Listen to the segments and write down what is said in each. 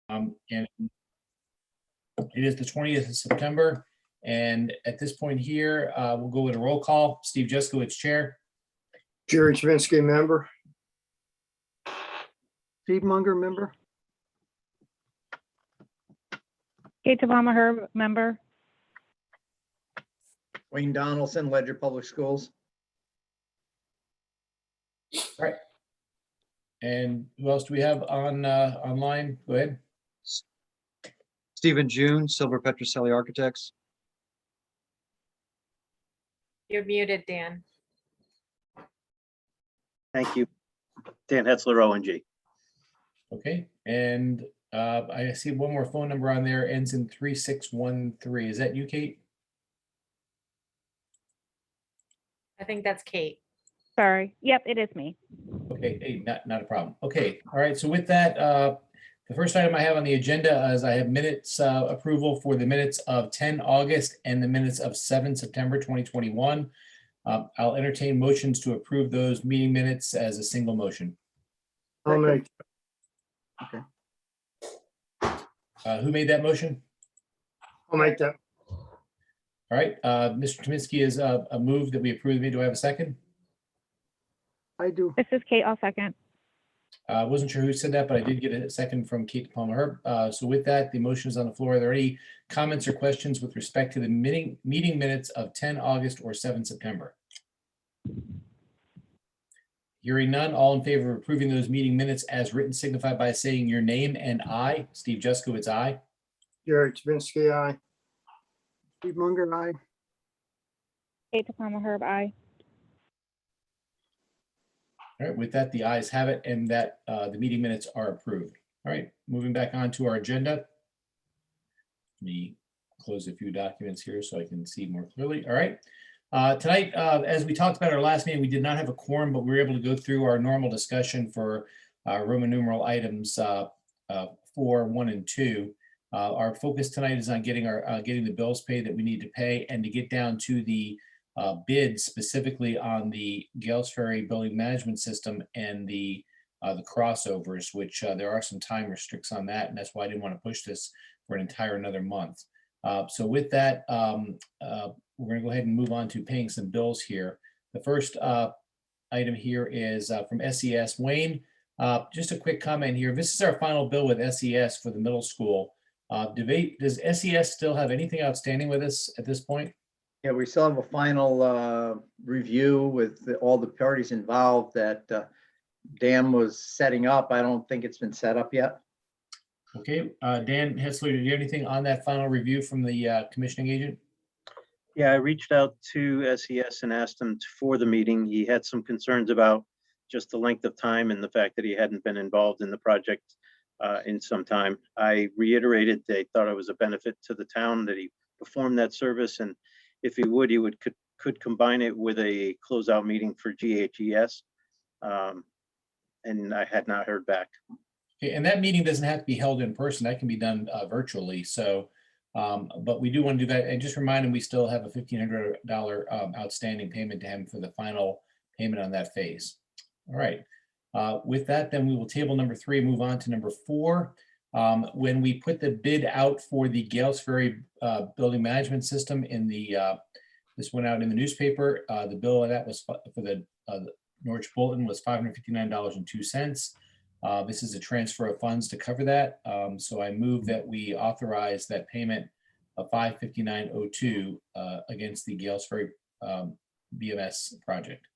And it is the 20th of September. And at this point here, we'll go with a roll call. Steve Jeskowitz, chair. Jerry Chavinsky, member. Steve Munger, member. Kate Herb, member. Wayne Donaldson, Ledger Public Schools. All right. And who else do we have on online? Go ahead. Stephen June, Silver Petrucelli Architects. You're muted, Dan. Thank you. Dan Hetzler, ONG. Okay. And I see one more phone number on there, ends in 3613. Is that you, Kate? I think that's Kate. Sorry. Yep, it is me. Okay, hey, not a problem. Okay, all right. So with that, the first item I have on the agenda is I have minutes approval for the minutes of 10 August and the minutes of 7 September 2021. I'll entertain motions to approve those meeting minutes as a single motion. I'll make. Who made that motion? I'll make that. All right, Mr. Kaminsky is a move that we approve. Do I have a second? I do. This is Kate. I'll second. I wasn't sure who said that, but I did get a second from Kate Palmer. So with that, the motion is on the floor. Are there any comments or questions with respect to the meeting minutes of 10 August or 7 September? Hearing none, all in favor of approving those meeting minutes as written signify by saying your name and I. Steve Jeskowitz, aye. Jerry Chavinsky, aye. Steve Munger, aye. Kate Herb, aye. All right, with that, the ayes have it and that the meeting minutes are approved. All right, moving back on to our agenda. Let me close a few documents here so I can see more clearly. All right. Tonight, as we talked about our last meeting, we did not have a quorum, but we were able to go through our normal discussion for Roman numeral items 4, 1, and 2. Our focus tonight is on getting the bills paid that we need to pay and to get down to the bids specifically on the Gales Ferry building management system and the crossovers, which there are some time restricts on that, and that's why I didn't want to push this for an entire another month. So with that, we're going to go ahead and move on to paying some bills here. The first item here is from SES. Wayne, just a quick comment here. This is our final bill with SES for the middle school. Does SES still have anything outstanding with us at this point? Yeah, we still have a final review with all the parties involved that Dan was setting up. I don't think it's been set up yet. Okay, Dan Hetzler, did you have anything on that final review from the commissioning agent? Yeah, I reached out to SES and asked him for the meeting. He had some concerns about just the length of time and the fact that he hadn't been involved in the project in some time. I reiterated they thought it was a benefit to the town that he performed that service, and if he could combine it with a closeout meeting for GHES, and I had not heard back. Okay, and that meeting doesn't have to be held in person. That can be done virtually. So, but we do want to do that. And just remind him, we still have a $1,500 outstanding payment to him for the final payment on that phase. All right. With that, then we will table number 3, move on to number 4. When we put the bid out for the Gales Ferry building management system in the, this went out in the newspaper, the bill of that was for the Norwich Bulletin was $559.02. This is a transfer of funds to cover that. So I move that we authorize that payment of $559.02 against the Gales Ferry BMS project.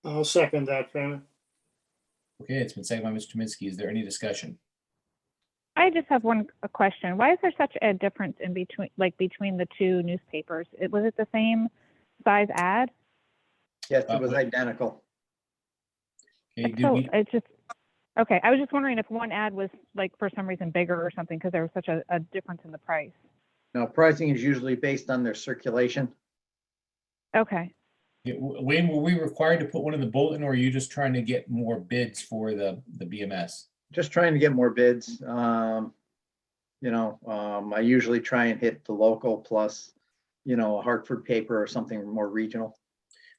I'll second that payment. Okay, it's been seconded by Mr. Kaminsky. Is there any discussion? I just have a question. Why is there such a difference in between the two newspapers? Was it the same size ad? Yes, it was identical. Okay, It's just okay. I was just wondering if one ad was like for some reason bigger or something because there was such a difference in the price. No, pricing is usually based on their circulation. Okay. Wayne, were we required to put one in the bulletin, or are you just trying to get more bids for the BMS? Just trying to get more bids. I usually try and hit the local plus, a Hartford paper or something more regional.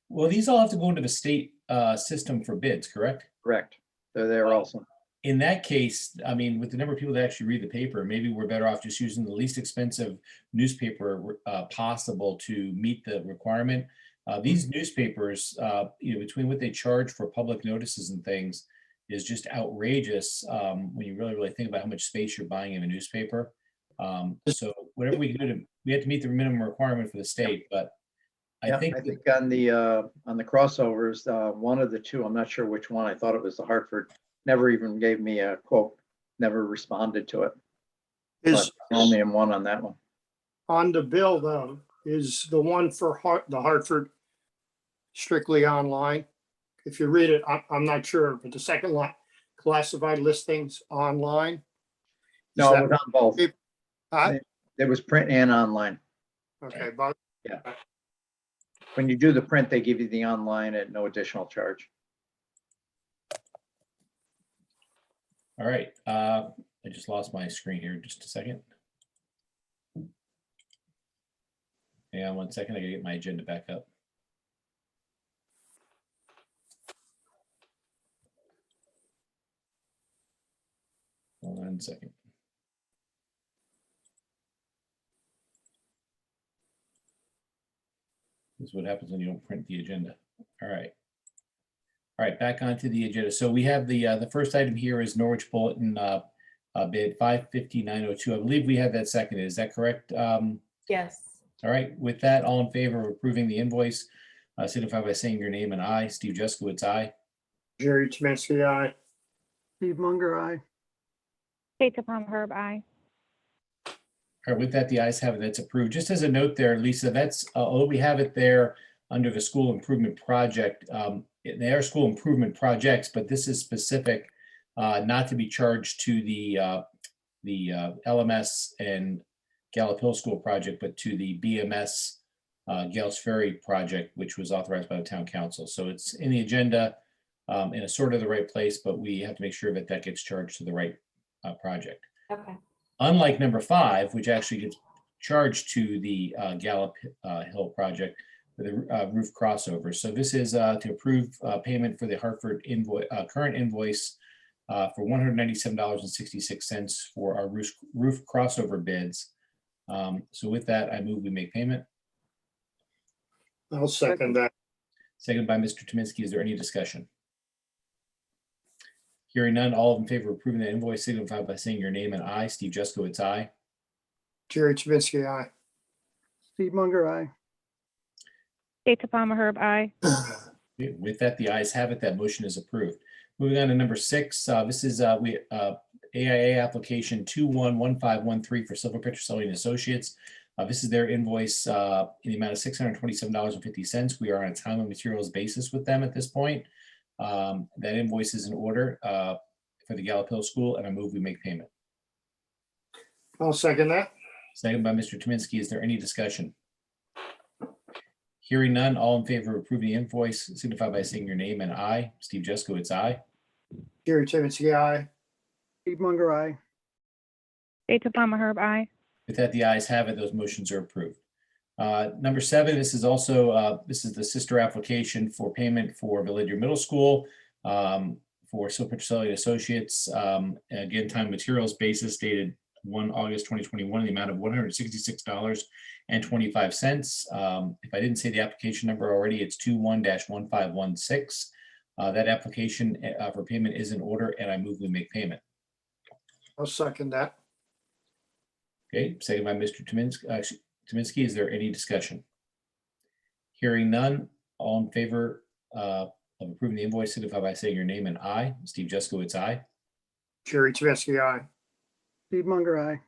Well, these all have to go into the state system for bids, correct? Correct. They're there also. In that case, I mean, with the number of people that actually read the paper, maybe we're better off just using the least expensive newspaper possible to meet the requirement. These newspapers, between what they charge for public notices and things is just outrageous when you really think about how much space you're buying in a newspaper. So whatever we can do we have to meet the minimum requirement for the state, but I Yeah, think I think on the crossovers, one of the two, I'm not sure which one, I thought it was the Hartford, never even gave me a quote, never responded to it. Is But only in one on that one. on the bill though, is the one for the Hartford strictly online? If you read it, I'm not sure, but the second line, classified listings online. Is No, it that- was on both. Huh? It was print and online. Okay, but When you do the print, they give you the online at no additional charge. All right, I just lost my screen here, just a second. Hang on 1 second, I gotta get my agenda back up. Hold on a second. This is what happens when you don't print the agenda. All right. All right, back onto the agenda. So we have the first item here is Norwich Bulletin bid 55902. I believe we have that seconded. Is that correct? Yes. All right, with that, all in favor of approving the invoice, signify by saying your name and aye. Steve Jeskowitz, aye. Jerry Kaminsky, aye. Steve Munger, aye. Kate Herb, aye. All right, with that, the ayes have it. That's approved. Just as a note there, Lisa, that's, although we have it there under the school improvement project, they are school improvement projects, but this is specific, not to be charged to the LMS and Gallup Hill School project, but to the BMS Gales Ferry project, which was authorized by the town council. So it's in the agenda in a sort of the right place, but we have to make sure that that gets charged to the right project. Okay. Unlike number 5, which actually gets charged to the Gallup Hill project for the roof crossover. So this is to approve payment for the Hartford current invoice for $197.66 for our roof crossover bids. So with that, I move we make payment. I'll second that. Seconded by Mr. Tominski. Is there any discussion? Hearing none, all in favor of approving the invoice signify by saying your name and aye. Steve Jeskowitz, aye. Jerry Kaminsky, aye. Steve Munger, aye. Kate Herb, aye. Okay, with that, the ayes have it. That motion is approved. Moving on to number 6, this is AIA Application 211513 for Silver Petrucelli and Associates. This is their invoice in the amount of $627.50. We are on a time and materials basis with them at this point. That invoice is in order for the Gallup Hill School, and I move we make payment. I'll second that. Second by Mr. Tominski. Is there any discussion? Hearing none, all in favor of approving the invoice signify by saying your name and aye. Steve Jeskowitz, aye. Jerry Kaminsky, aye. Steve Munger, aye. Kate Herb, aye. With that, the ayes have it. Those motions are approved. Number 7, this is also this is the sister application for payment for the Ledyard Middle School for Silver Petrucelli and Associates. Again, time and materials basis dated 1 August 2021, in the amount of $166.25. If I didn't say the application number already, it's 21-1516. That application for payment is in order, and I move we make payment. I'll second that. Okay, second by Mr. Tominski. Is there any discussion? Hearing none, all in favor of approving the invoice signify by saying your name and aye. Steve Jeskowitz, aye. Jerry Kaminsky, aye. Steve Munger, aye.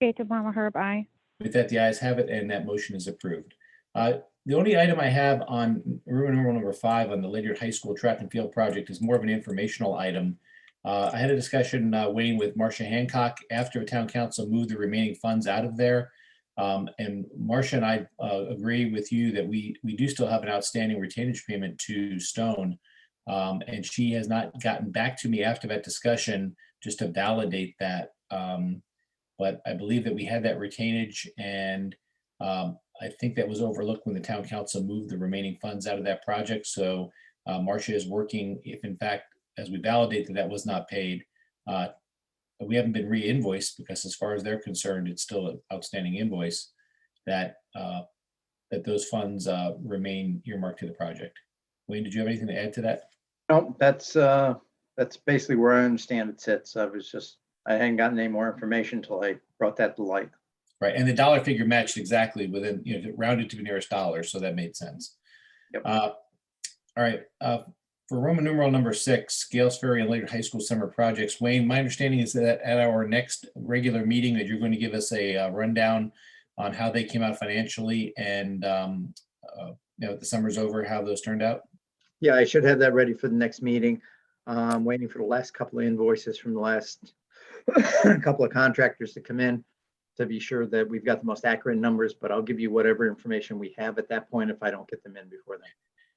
Kate Herb, aye. With that, the ayes have it, and that motion is approved. The only item I have on Roman numeral number 5 on the Ledyard High School track and field project is more of an informational item. I had a discussion waiting with Marcia Hancock after town council moved the remaining funds out of there. And Marcia and I agree with you that we do still have an outstanding retainage payment to Stone. And she has not gotten back to me after that discussion just to validate that. But I believe that we had that retainage, and I think that was overlooked when the town council moved the remaining funds out of that project. So Marcia is working, if in fact as we validate that that was not paid, we haven't been re-invoiced because as far as they're concerned, it's still an outstanding invoice, that that those funds remain earmarked to the project. Wayne, did you have anything to add to that? No, that's basically where I understand it sits. I hadn't gotten any more information until I brought that to light. Right, and the dollar figure matched exactly within, you know, rounded to the nearest dollar, so that made sense. Yep. All right, for Roman numeral number 6, Gales Ferry and Ledyard High School summer projects. Wayne, my understanding is that at our next regular meeting that you're going to give us a rundown on how they came out financially and you know, the summer's over, how those turned out. Yeah, I should have that ready for the next meeting. I'm waiting for the last couple of invoices from the last couple of contractors to come in to be sure that we've got the most accurate numbers, but I'll give you whatever information we have at that point if I don't get them in before then.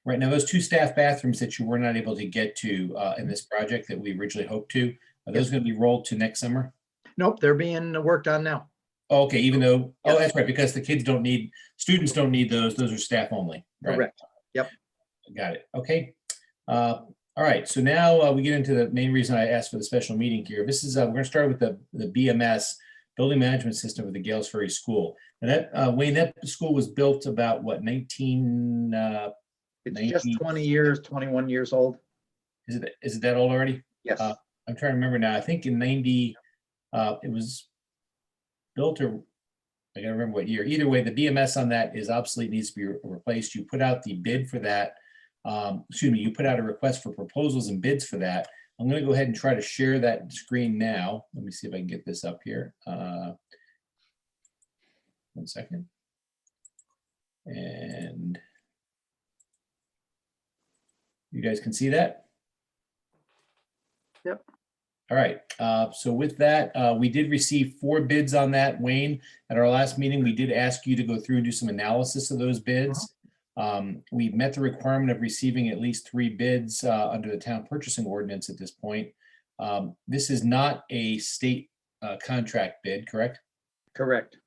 Right, now those 2 staff bathrooms that you were not able to get to in this project that we originally hoped to, are those going to be rolled to next summer? Nope, they're being worked on now. Oh, okay, even though, Yes. oh, that's right, because the kids don't need, students don't need those are staff only. Right. Correct. Yep. Got it, okay. All right, so now we get into the main reason I asked for the special meeting here. This is, we're gonna start with the BMS, Building Management System of the Gales Ferry School. And that, Wayne, that school was built about what, 19, It's just 19 20 years, 21 years old. is it that old already? Yes. I'm trying to remember now. I think in 90, it was built, or I gotta remember what year. Either way, the BMS on that is obsolete, needs to be replaced. You put out the bid for that. Excuse me, you put out a request for proposals and bids for that. I'm gonna go ahead and try to share that screen now. Let me see if I can get this up here. 1 second. And you guys can see that? Yep. All right, so with that, we did receive 4 bids on that, Wayne. At our last meeting, we did ask you to go through and do some analysis of those bids. We've met the requirement of receiving at least 3 bids under the town purchasing ordinance at this point. This is not a state contract bid, correct? Correct.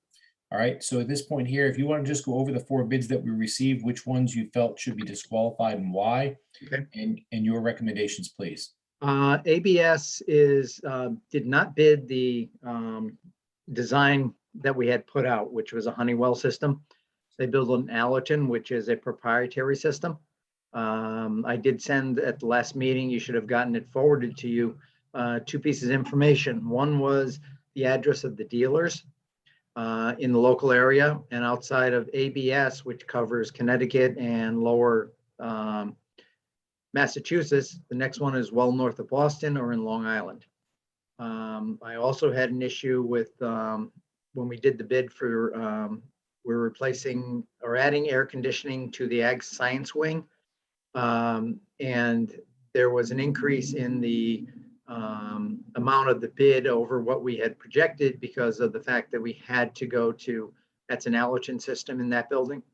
All right, so at this point here, if you want to just go over the 4 bids that we received, which ones you felt should be disqualified and why, Okay. and your recommendations, please. ABS did not bid the design that we had put out, which was a Honeywell system. They built an Allerton, which is a proprietary system. I did send at the last meeting, you should have gotten it forwarded to you, 2 pieces of information. One was the address of the dealers in the local area and outside of ABS, which covers Connecticut and lower Massachusetts. The next one is well north of Boston or in Long Island. I also had an issue with when we did the bid for, we're replacing or adding air conditioning to the Ag Science Wing. And there was an increase in the amount of the bid over what we had projected because of the fact that we had to go to, that's an Allerton system in that building,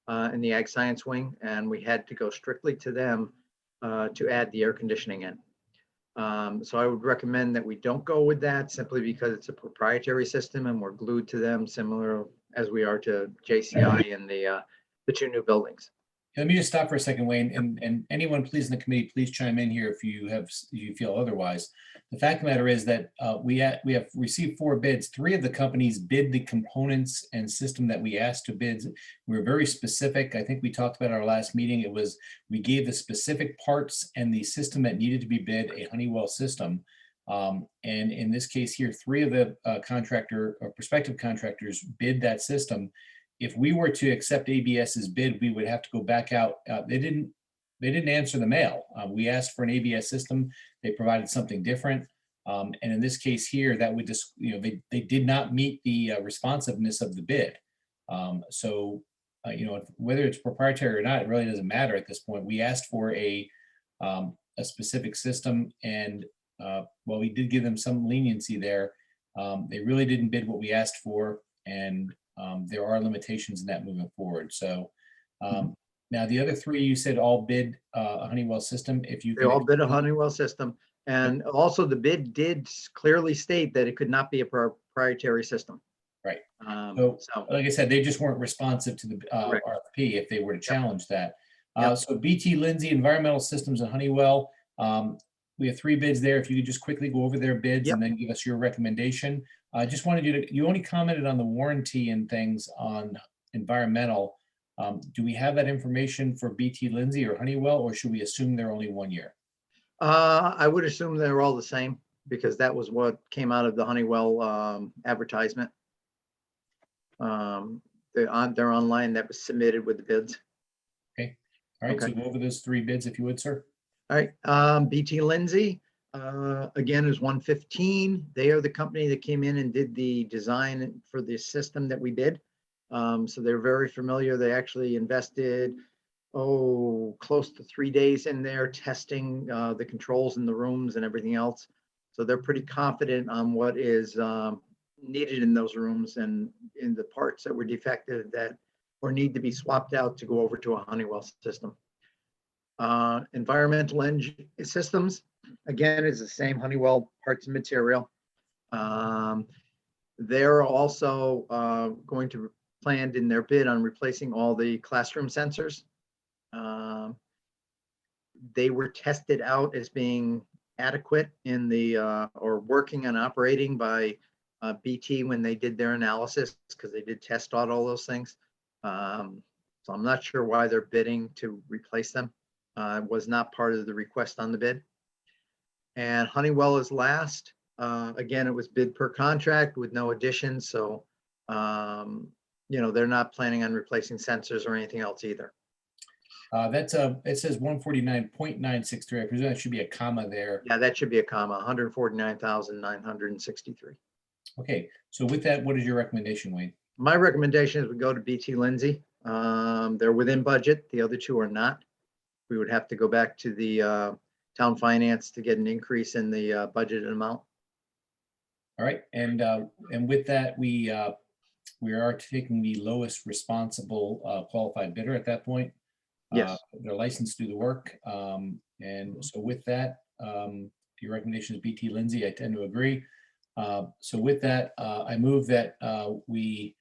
in the Ag Science Wing, and we had to go strictly to them to add the air conditioning in. So I would recommend that we don't go with that simply because it's a proprietary system and we're glued to them, similar as we are to JCI and the 2 new buildings. Let me just stop for a second, Wayne, and anyone please in the committee, please chime in here if you feel otherwise. The fact of the matter is that we have received 4 bids. 3 of the companies bid the components and system that we asked to bid. We were very specific. I think we talked about our last meeting. It was, we gave the specific parts and the system that needed to be bid, a Honeywell system. And in this case here, 3 of the contractor or prospective contractors bid that system. If we were to accept ABS's bid, we would have to go back out. They didn't answer the mail. We asked for an ABS system. They provided something different. And in this case here, that would just, you know, they did not meet the responsiveness of the bid. So, you know, whether it's proprietary or not, it really doesn't matter at this point. We asked for a specific system, and while we did give them some leniency there, they really didn't bid what we asked for, and there are limitations in that moving forward. So now the other 3 you said all bid a Honeywell system. If you They all bid a Honeywell system. And also the bid did clearly state that it could not be a proprietary system. Right. So Like I said, they just weren't responsive to the Correct. RFP if they were to challenge that. Yep. So BT Lindsay Environmental Systems and Honeywell, we have 3 bids there. If you could just quickly go over their bids Yep. and then give us your recommendation. I just wanted you to, you only commented on the warranty and things on environmental. Do we have that information for BT Lindsay or Honeywell, or should we assume they're only 1 year? I would assume they're all the same because that was what came out of the Honeywell advertisement. They're online that was submitted with the bids. All right, so Okay. go over those 3 bids if you would, sir. All right, BT Lindsay, again, is 115. They are the company that came in and did the design for the system that we did. So they're very familiar. They actually invested, close to 3 days in there testing the controls in the rooms and everything else. So they're pretty confident on what is needed in those rooms and in the parts that were defective that or need to be swapped out to go over to a Honeywell system. Environmental systems, again, is the same Honeywell parts and material. They're also going to planned in their bid on replacing all the classroom sensors. They were tested out as being adequate in the or working and operating by BT when they did their analysis, because they did test out all those things. So I'm not sure why they're bidding to replace them. It was not part of the request on the bid. And Honeywell is last. Again, it was bid per contract with no additions. So, they're not planning on replacing sensors or anything else either. It says 149.963. I presume that should be a comma there. Yeah, that should be a comma, 149,963. Okay, so with that, what is your recommendation, Wayne? My recommendation is we go to BT Lindsay. They're within budget. The other 2 are not. We would have to go back to the town finance to get an increase in the budgeted amount. All right, and with that, we are taking the lowest responsible qualified bidder at that point. Yes. They're licensed to do the work. And so with that, your recommendation is BT Lindsay. I tend to agree. So with that, I move that we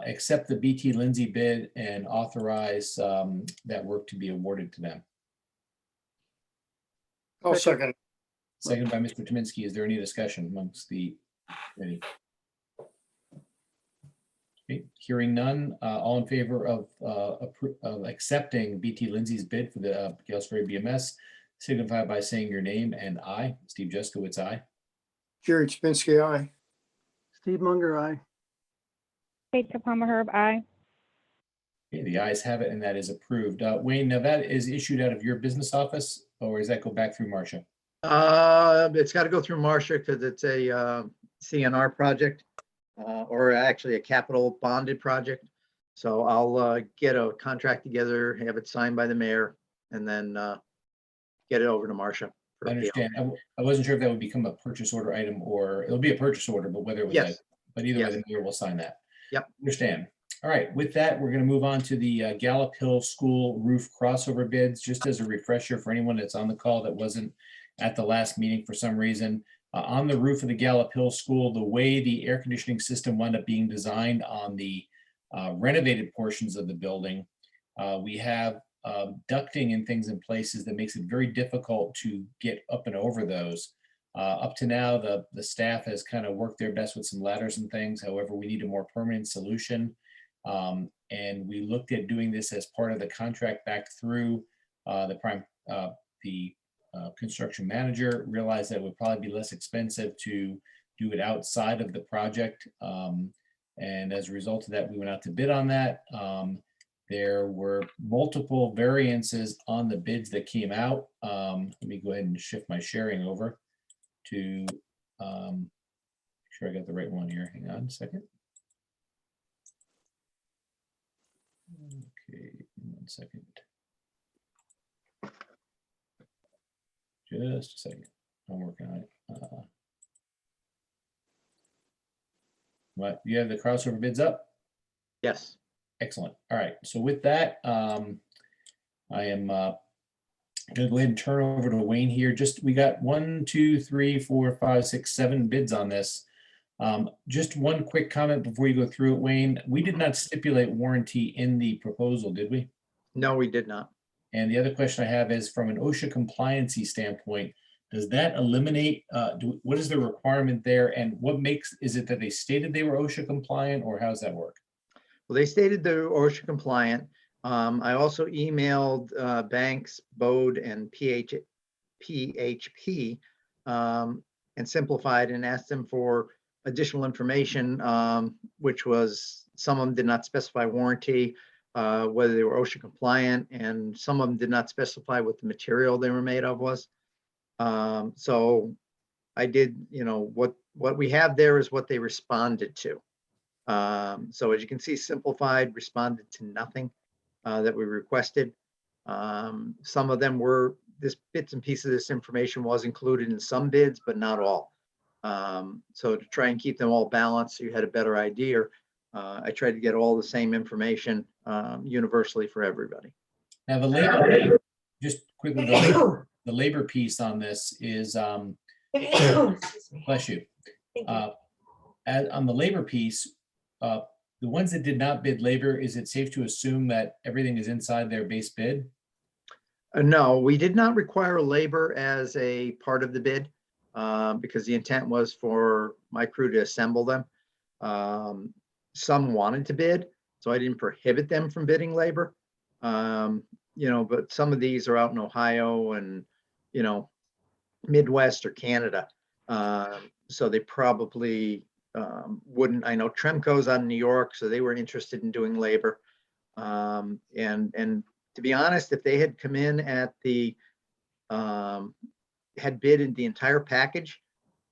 accept the BT Lindsay bid and authorize that work to be awarded to them. I'll second. Seconded by Mr. Tominski. Is there any discussion amongst the committee? Okay, hearing none, all in favor of accepting BT Lindsay's bid for the Gales Ferry BMS, signify by saying your name and aye. Steve Jeskowitz, aye. Jerry Chipinsky, aye. Steve Munger, aye. Kate Palmer Herb, aye. Okay, the ayes have it, and that is approved. Wayne, now that is issued out of your business office, or does that go back through Marcia? It's got to go through Marcia because it's a CNR project, or actually a capital bonded project. So I'll get a contract together, have it signed by the mayor, and then get it over to Marcia. I understand. I wasn't sure if that would become a purchase order item, or it'll be a purchase order, but whether it was, Yes. but either way, Yes. the mayor will sign that. Yep. Understand. All right, with that, we're going to move on to the Gallup Hill School roof crossover bids. Just as a refresher for anyone that's on the call that wasn't at the last meeting for some reason, on the roof of the Gallup Hill School, the way the air conditioning system wound up being designed on the renovated portions of the building, we have ducting and things in places that makes it very difficult to get up and over those. Up to now, the staff has kind of worked their best with some ladders and things. However, we need a more permanent solution. And we looked at doing this as part of the contract back through the construction manager, realized that it would probably be less expensive to do it outside of the project. And as a result of that, we went out to bid on that. There were multiple variances on the bids that came out. Let me go ahead and shift my sharing over to make sure I got the right one here. Hang on a second. Okay, 1 second. Just a second. I'm working on it. What, you have the crossover bids up? Yes. Excellent. All right. So with that, I am going to go ahead and turn over to Wayne here. We got 1, 2, 3, 4, 5, 6, 7 bids on this. Just one quick comment before you go through it, Wayne. We did not stipulate warranty in the proposal, did we? No, we did not. And the other question I have is from an OSHA compliancy standpoint, Does that eliminate, what is the requirement there, and what makes, is it that they stated they were OSHA compliant, or how does that work? Well, they stated they're OSHA compliant. I also emailed Banks, Bode, and PHP and Simplified and asked them for additional information, which was some of them did not specify warranty, whether they were OSHA compliant, and some of them did not specify what the material they were made of was. So I did, what we have there is what they responded to. So as you can see, Simplified responded to nothing that we requested. Some of them were, this bits and pieces of this information was included in some bids, but not all. So to try and keep them all balanced, so you had a better idea, I tried to get all the same information universally for everybody. Now, the labor, just quickly, the labor piece on this is, bless you. On the labor piece, the ones that did not bid labor, is it safe to assume that everything is inside their base bid? No, we did not require labor as a part of the bid because the intent was for my crew to assemble them. Some wanted to bid, so I didn't prohibit them from bidding labor. But some of these are out in Ohio and, Midwest or Canada. So they probably wouldn't. I know Tremco's out in New York, so they were interested in doing labor. And to be honest, if they had come in at the, had bid in the entire package,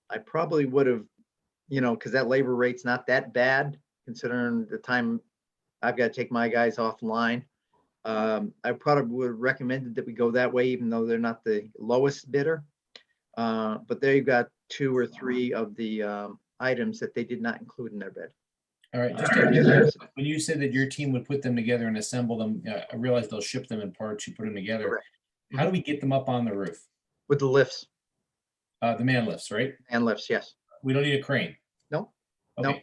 I probably would have, because that labor rate's not that bad considering the time I've got to take my guys offline. I probably would have recommended that we go that way, even though they're not the lowest bidder. But there you've got 2 or 3 of the items that they did not include in their bid. All right, when you said that your team would put them together and assemble them, I realize they'll ship them in parts, you put them together. Correct. How do we get them up on the roof? With the lifts The man lifts, right? and lifts, yes. We don't need a crane? No, Okay. no.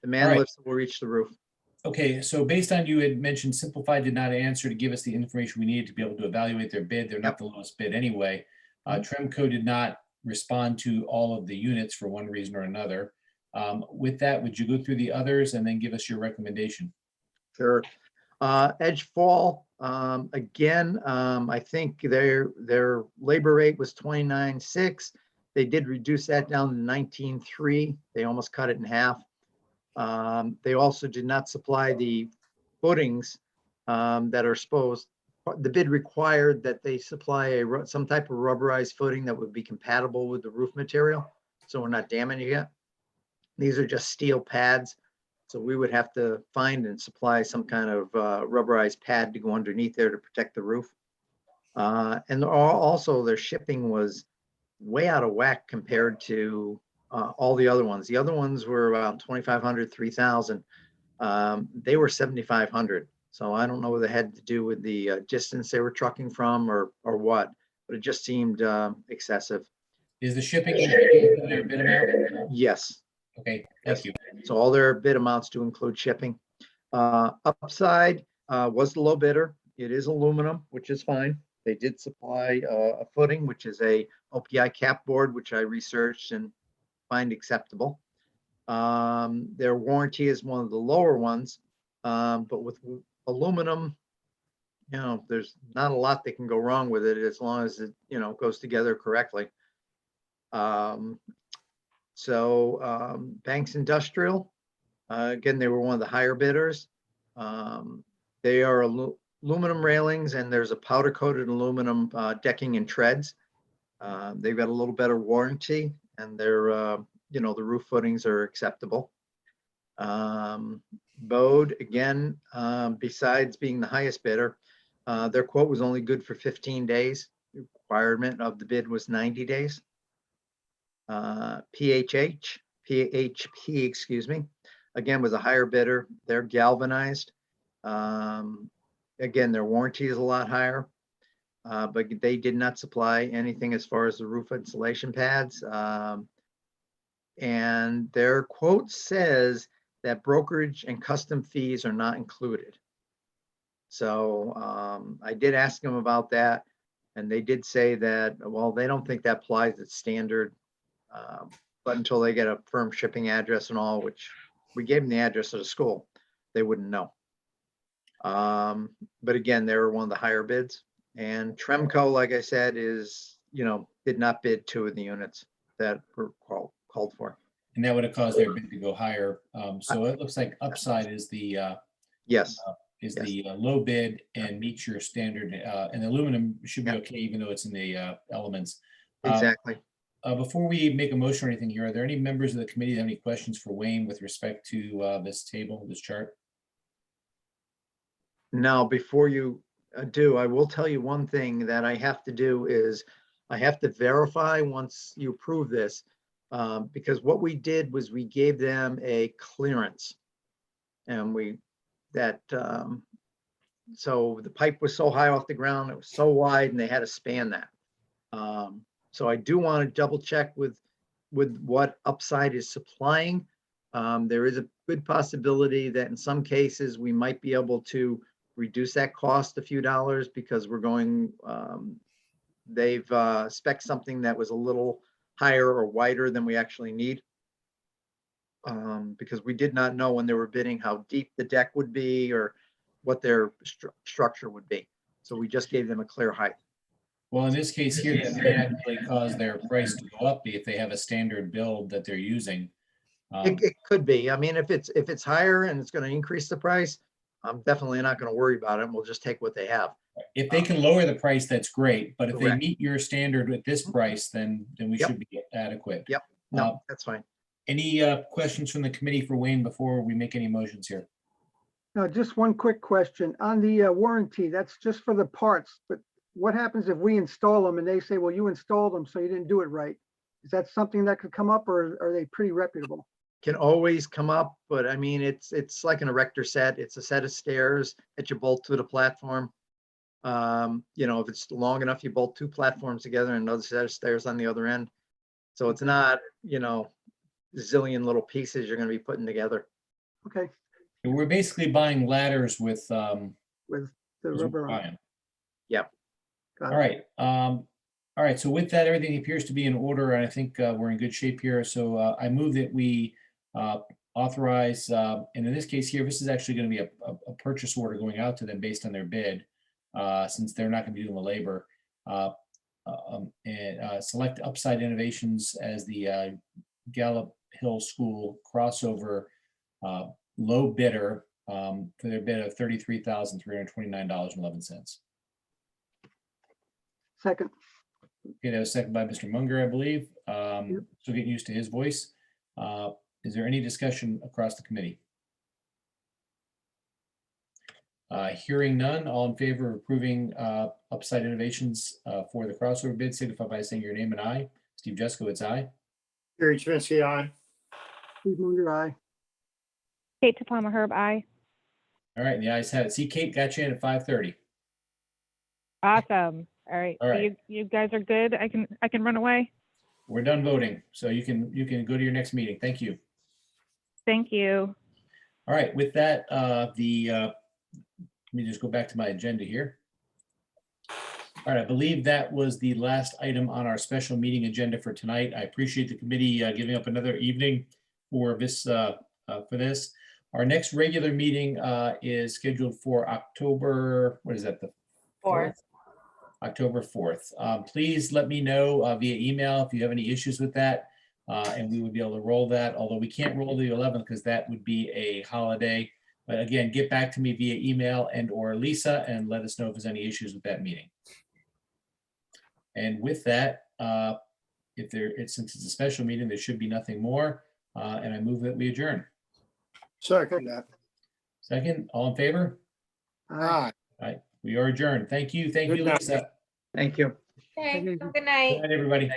The man Alright. lifts will reach the roof. Okay, so based on you had mentioned Simplified did not answer to give us the information we needed to be able to evaluate their bid. They're not the lowest bid anyway. Tremco did not respond to all of the units for one reason or another. With that, would you go through the others and then give us your recommendation? Sure. Edgefall, again, I think their labor rate was 29.6. They did reduce that down to 19.3. They almost cut it in half. They also did not supply the footings that are supposed. The bid required that they supply some type of rubberized footing that would be compatible with the roof material, so we're not damaging it. These are just steel pads, so we would have to find and supply some kind of rubberized pad to go underneath there to protect the roof. And also their shipping was way out of whack compared to all the other ones. The other ones were around 2,500, 3,000. They were 7,500. So I don't know what they had to do with the distance they were trucking from or what, but it just seemed excessive. Is the shipping included in their bid amount? Yes. Okay, thank you. So all their bid amounts do include shipping. Upside was the low bidder. It is aluminum, which is fine. They did supply a footing, which is a OPI cap board, which I researched and find acceptable. Their warranty is one of the lower ones, but with aluminum, there's not a lot that can go wrong with it as long as it, goes together correctly. Banks Industrial, again, they were one of the higher bidders. They are aluminum railings, and there's a powder coated aluminum decking and treads. They've got a little better warranty, and their, the roof footings are acceptable. Bode, again, besides being the highest bidder, their quote was only good for 15 days. The requirement of the bid was 90 days. PHP, excuse me, again, was a higher bidder. They're galvanized. Again, their warranty is a lot higher, but they did not supply anything as far as the roof insulation pads. And their quote says that brokerage and custom fees are not included. So I did ask them about that. And they did say that, well, they don't think that applies, it's standard. But until they get a firm shipping address and all, which we gave them the address of the school, they wouldn't know. But again, they were one of the higher bids. And Tremco, like I said, is, did not bid 2 of the units that were called for. And that would have caused their bid to go higher. So it looks like Upside is the Yes, low bid and meets your standard, and aluminum should be okay, even though it's in the elements. exactly. Before we make a motion or anything here, are there any members of the committee that have any questions for Wayne with respect to this table, this chart? Now, before you do, I will tell you one thing that I have to do is I have to verify once you approve this, because what we did was we gave them a clearance. And so the pipe was so high off the ground, it was so wide, and they had to span that. So I do want to double check with what Upside is supplying. There is a good possibility that in some cases we might be able to reduce that cost a few dollars because we're going, they've spec'd something that was a little higher or wider than we actually need. Because we did not know when they were bidding how deep the deck would be or what their structure would be. So we just gave them a clear height. Well, in this case here, that may actually cause their price to go up if they have a standard build that they're using. It could be. I mean, if it's higher and it's going to increase the price, I'm definitely not going to worry about it. We'll just take what they have. If they can lower the price, that's great. But if they Correct. meet your standard with this price, then we Yep. should be adequate. Yep. No, that's fine. Any questions from the committee for Wayne before we make any motions here? Just one quick question on the warranty. That's just for the parts, but what happens if we install them and they say, well, you installed them, so you didn't do it right? Is that something that could come up, or are they pretty reputable? Can always come up, but I mean, it's like an erector set. It's a set of stairs that you bolt to the platform. If it's long enough, you bolt 2 platforms together and another set of stairs on the other end. So it's not, zillion little pieces you're going to be putting together. Okay, We're basically buying ladders with with the rubber on. it. Yep. Got All it. right. All right. So with that, everything appears to be in order, and I think we're in good shape here. So I move that we authorize, and in this case here, this is actually going to be a purchase order going out to them based on their bid, since they're not going to be doing the labor. And select Upside Innovations as the Gallup Hill School crossover low bidder for their bid of $33,329.11. Second, Okay, that was seconded by Mr. Munger, I believe. Yep. So getting used to his voice. Is there any discussion across the committee? Hearing none, all in favor of approving Upside Innovations for the crossover bid, signify by saying your name and aye. Steve Jeskowitz, aye. Gary Chiminski, aye. Steve Munger, aye. Kate Topama Herb, aye. All right, and the ayes have it. See, Kate got you in at 5:30. Awesome. All right. All So right. you guys are good. I can run away. We're done voting, so you can go to your next meeting. Thank you. Thank you. All right, with that, let me just go back to my agenda here. All right, I believe that was the last item on our special meeting agenda for tonight. I appreciate the committee giving up another evening for this. Our next regular meeting is scheduled for October, what is that, the 4th. October 4th. Please let me know via email if you have any issues with that, and we would be able to roll that, although we can't roll the 11th because that would be a holiday. But again, get back to me via email and or Lisa and let us know if there's any issues with that meeting. And with that, since it's a special meeting, there should be nothing more. And I move that we adjourn. Second that. Second, all in favor? Aye. Aye. All right, we are adjourned. Thank you. Thank you, Good night. Lisa. Thank you. Okay, Okay. good night. Good night, everybody.